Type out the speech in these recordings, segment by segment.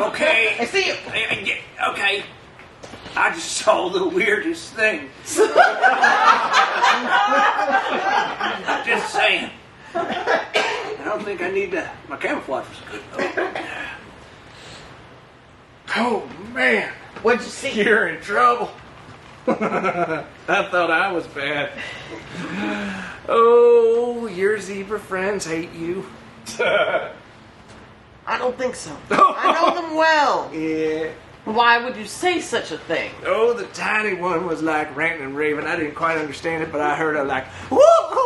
Okay. I see you. Okay. I just saw the weirdest thing. Just saying. I don't think I need to. My camouflage was good though. Oh, man. What'd you see? You're in trouble. I thought I was bad. Oh, your zebra friends hate you. I don't think so. I know them well. Yeah. Why would you say such a thing? Oh, the tiny one was like ranting and raving. I didn't quite understand it, but I heard her like, woo, woo,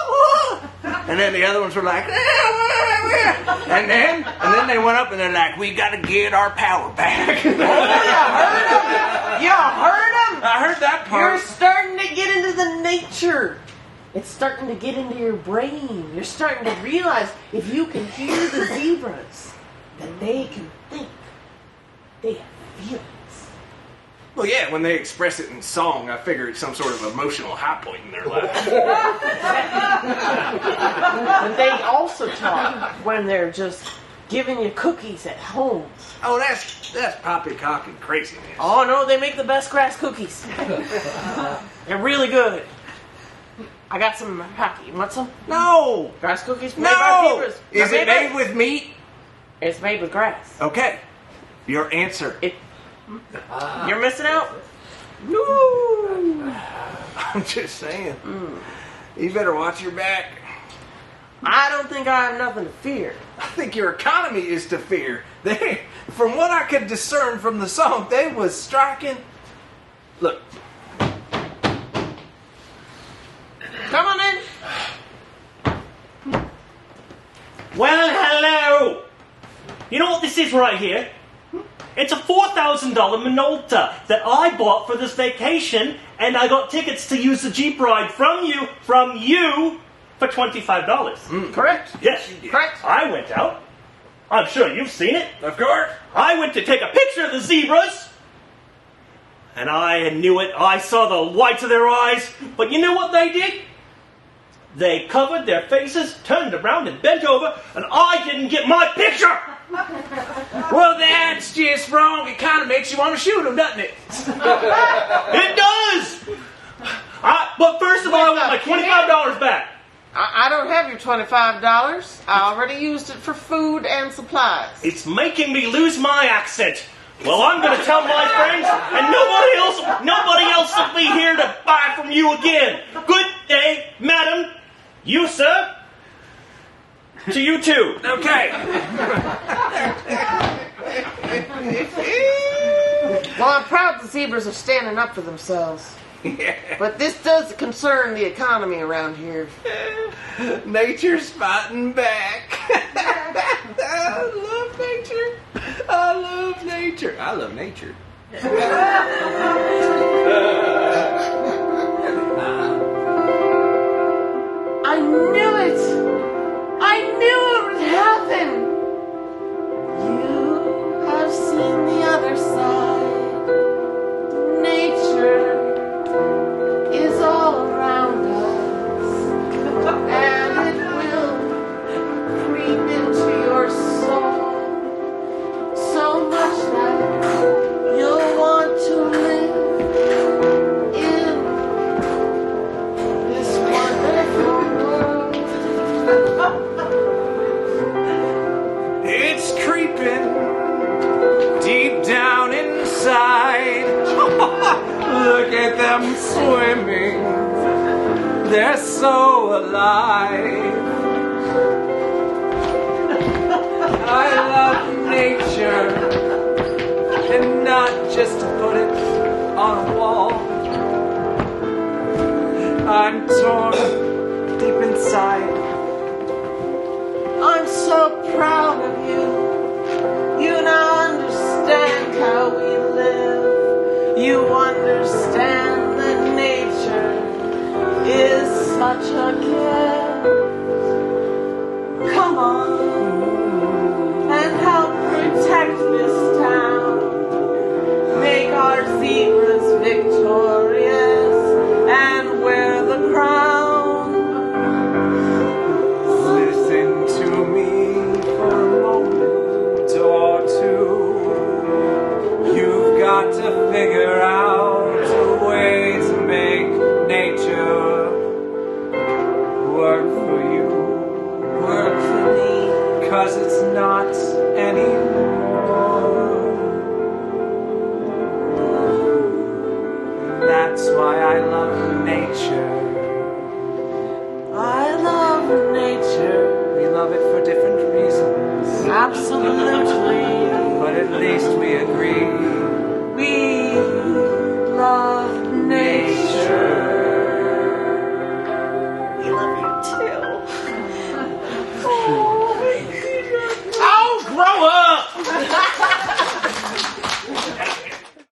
woo. And then the other ones were like, and then they went up and they're like, we got to get our power back. Oh, you heard them? You heard them? I heard that part. You're starting to get into the nature. It's starting to get into your brain. You're starting to realize if you can hear the zebras, then they can think. They have feelings. Well, yeah, when they express it in song, I figure it's some sort of emotional high point in their life. And they also talk when they're just giving you cookies at home. Oh, that's poppycock and craziness. Oh, no, they make the best grass cookies. They're really good. I got some hockey. You want some? No! Grass cookies made by zebras. Is it made with meat? It's made with grass. Okay. Your answer. You're missing out? No. I'm just saying. You better watch your back. I don't think I have nothing to fear. I think your economy is to fear. They, from what I could discern from the song, they was striking. Look. Come on in. Well, hello. You know what this is right here? It's a $4,000 Minolta that I bought for this vacation, and I got tickets to use the Jeep ride from you, for $25. Correct. Yes. Correct. I went out. I'm sure you've seen it. Of course. I went to take a picture of the zebras, and I knew it. I saw the whites of their eyes, but you know what they did? They covered their faces, turned around and bent over, and I didn't get my picture! Well, that's just wrong. It kind of makes you want to shoot them, doesn't it? It does! But first of all, I want my $25 back. I don't have your $25. I already used it for food and supplies. It's making me lose my accent. Well, I'm going to tell my friends, and nobody else will be here to buy from you again. Good day, madam. You, sir. To you, too. Okay. Well, I'm proud the zebras are standing up for themselves. Yeah. But this does concern the economy around here. Nature's fighting back. I love nature. I love nature. I love nature. I knew it! I knew it would happen! You have seen the other side. Nature is all around us, and it will creep into your soul so much that you'll want to live in this wonderful world. It's creeping deep down inside. Look at them swimming. They're so alive. I love nature, and not just to put it on a wall. I'm torn deep inside. I'm so proud of you. You now understand how we live. You understand that nature is such a gift. Come on and help protect this town. Make our zebras victorious and wear the crown. Listen to me for a moment. work for you. Work for me. 'Cause it's not any